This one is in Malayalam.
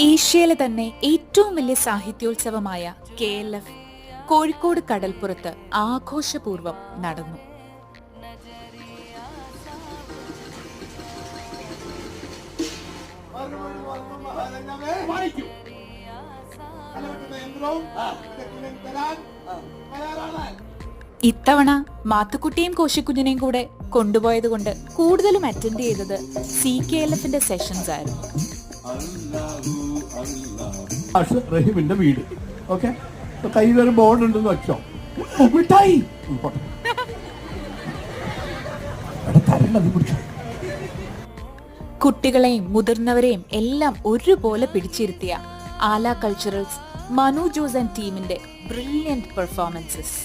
ഏഷ്യയിലെ തന്നെ ഏറ്റവും വലിയ സാഹിത്യോത്സവമായ KLF കോഴിക്കോട് കടൽപ്പുറത്ത് ആഘോഷപൂർവ്വം നടന്നു. ഇത്തവണ മാത്തുക്കുട്ടിയും കോശിക്കുഞ്ഞിനെയും കൂടെ കൊണ്ടുപോയത് കൊണ്ട് കൂടുതലും അറ്റൻഡ് ചെയ്തത് CKLFന്റെ സെഷൻസ് ആയിരുന്നു. റഹീമിന്റെ വീട് ഓക്കെ, കയ്യിലൊരു ബോർഡ് ഉണ്ടെന്ന് വെച്ചോ, മിഠായി കുട്ടികളെയും മുതിർന്നവരെയും എല്ലാം ഒരുപോലെ പിടിച്ചിരുത്തിയ ആല കൾച്ചറൽസ്, മനു ജോസ് ആൻഡ് ടീമിന്റെ ബ്രില്യന്റ് പെർഫോമൻസസ്.